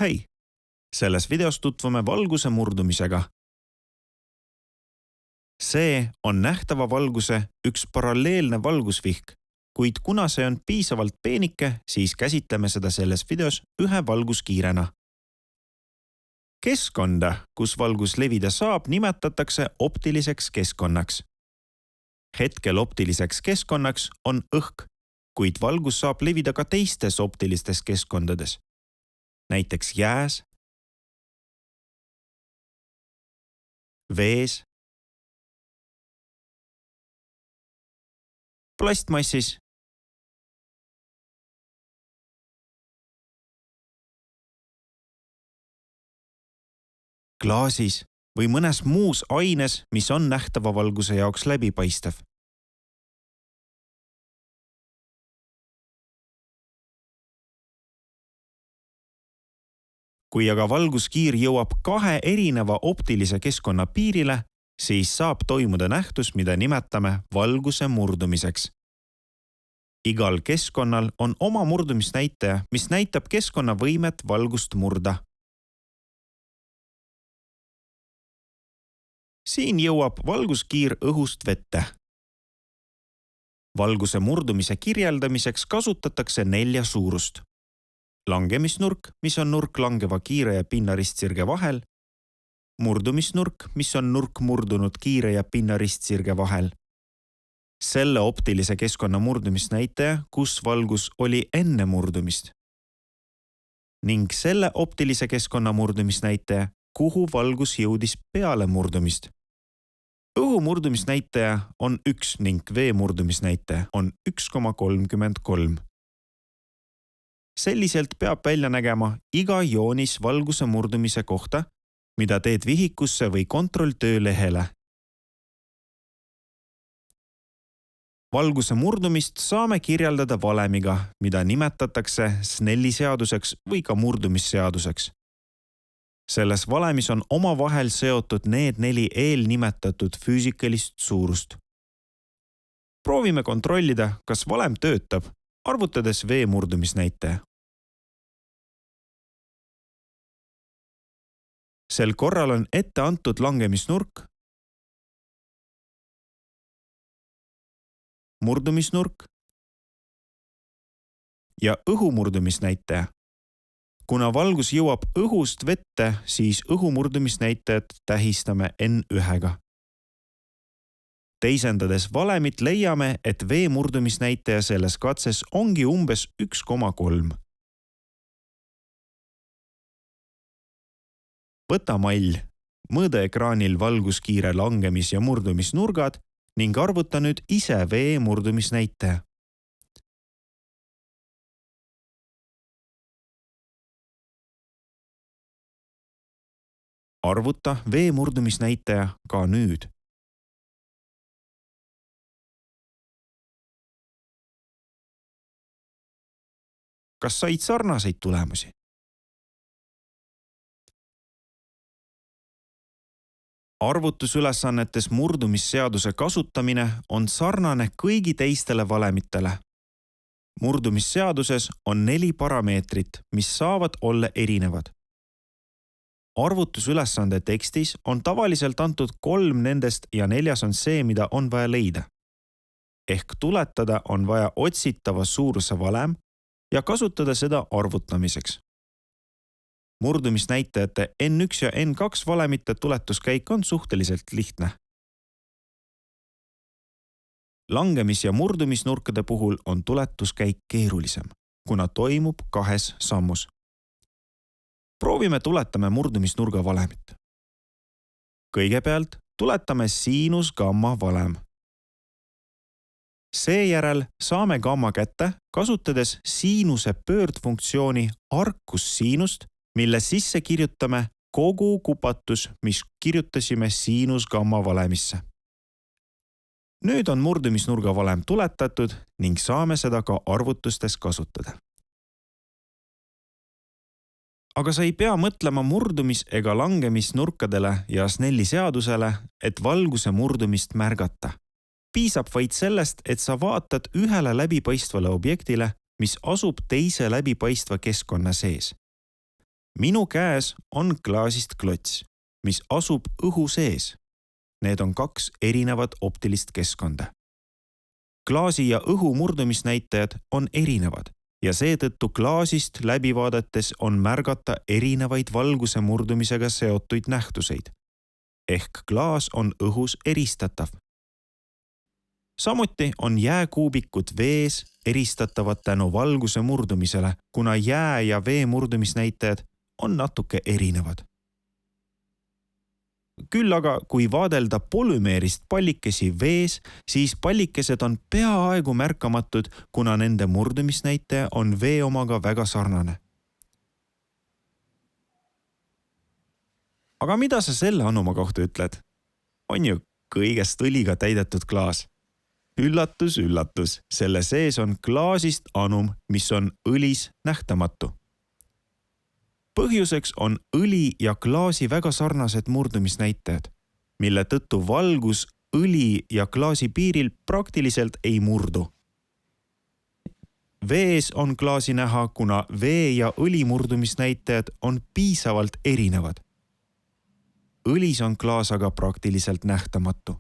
Hei! Selles videos tutvume valguse murdumisega. See on nähtava valguse üks paralleelne valgusvihk, kuid kuna see on piisavalt peenike, siis käsitleme seda selles videos ühe valguskiirena. Keskkonda, kus valgus levida saab, nimetatakse optiliseks keskkonnaks. Hetkel optiliseks keskkonnaks on õhk, kuid valgus saab levida ka teistes optilistes keskkondades. Näiteks jääs, vees, plastmassis, klaasis või mõnes muus aines, mis on nähtava valguse jaoks läbipaistev. Kui aga valguskiir jõuab kahe erineva optilise keskkonna piirile, siis saab toimuda nähtus, mida nimetame valguse murdumiseks. Igal keskkonnal on oma murdumisnäitaja, mis näitab keskkonna võimet valgust murda. Siin jõuab valguskiir õhust vette. Valguse murdumise kirjeldamiseks kasutatakse 4 suurust. Langemisnurk, mis on nurk langeva kiire ja pinnaristsirge vahel, murdumisnurk, mis on nurk murdunud kiire ja pinnaristsirge vahel, selle optilise keskkonna murdumisnäitaja, kus valgus oli enne murdumist, ning selle optilise keskkonna murdumisnäitaja, kuhu valgus jõudis peale murdumist. Õhu murdumisnäitaja on 1 ning vee murdumisnäitaja on 1,33. Selliselt peab välja nägema iga joonis valguse murdumise kohta, mida teed vihikusse või kontrolltöölehele. Valguse murdumist saame kirjeldada valemiga, mida nimetatakse Snelli seaduseks või ka murdumisseaduseks. Selles valemis on omavahel seotud need 4 eelnimetatud füüsikalist suurust. Proovime kontrollida, kas valem töötab, arvutades vee murdumisnäitaja. Sel korral on ette antud langemisnurk, murdumisnurk ja õhu murdumisnäitaja. Kuna valgus jõuab õhust vette, siis õhu murdumisnäitajat tähistame N1-ga. Teisendades valemit leiame, et vee murdumisnäitaja selles katses ongi umbes 1,3. Võta mall, mõõda ekraanil valguskiire langemis- ja murdumisnurgad ning arvuta nüüd ise vee murdumisnäitaja. Arvuta vee murdumisnäitaja ka nüüd. Kas said sarnaseid tulemusi? Arvutusülesannetes murdumisseaduse kasutamine on sarnane kõigi teistele valemitele. Murdumisseaduses on 4 parameetrit, mis saavad olla erinevad. Arvutusülesande tekstis on tavaliselt antud 3 nendest ja 4. on see, mida on vaja leida. Ehk tuletada on vaja otsitava suuruse valem ja kasutada seda arvutamiseks. Murdumisnäitajate N1 ja N2 valemite tuletuskäik on suhteliselt lihtne. Langemis- ja murdumisnurkade puhul on tuletuskäik keerulisem, kuna toimub 2 sammus. Proovime tuletame murdumisnurga valemit. Kõigepealt tuletame siinus-gamma valem. Seejärel saame gamma kätte, kasutades siinuse pöördfunktsiooni arkussiinust, mille sisse kirjutame kogu kupatus, mis kirjutasime siinus-gamma valemisse. Nüüd on murdumisnurga valem tuletatud ning saame seda ka arvutustes kasutada. Aga sa ei pea mõtlema murdumis- ega langemisnurkadele ja Snelli seadusele, et valguse murdumist märgata. Piisab vaid sellest, et sa vaatad ühele läbipaistvale objektile, mis asub teise läbipaistva keskkonna sees. Minu käes on klaasist klots, mis asub õhu sees. Need on 2 erinevat optilist keskkonda. Klaasi ja õhu murdumisnäitajad on erinevad ja seetõttu klaasist läbi vaadates on märgata erinevaid valguse murdumisega seotuid nähtuseid. Ehk klaas on õhus eristatav. Samuti on jääkuubikud vees eristatavad tänu valguse murdumisele, kuna jää ja vee murdumisnäitajad on natuke erinevad. Küll aga, kui vaadelda polümeerist pallikesi vees, siis pallikesed on peaaegu märkamatud, kuna nende murdumisnäitaja on vee omaga väga sarnane. Aga mida sa selle anuma kohta ütled? On ju kõigest õliga täidetud klaas. Üllatus, üllatus, selle sees on klaasist anum, mis on õlis nähtamatu. Põhjuseks on õli ja klaasi väga sarnased murdumisnäitajad, mille tõttu valgus õli ja klaasi piiril praktiliselt ei murdu. Vees on klaasi näha, kuna vee ja õli murdumisnäitajad on piisavalt erinevad. Õlis on klaas aga praktiliselt nähtamatu.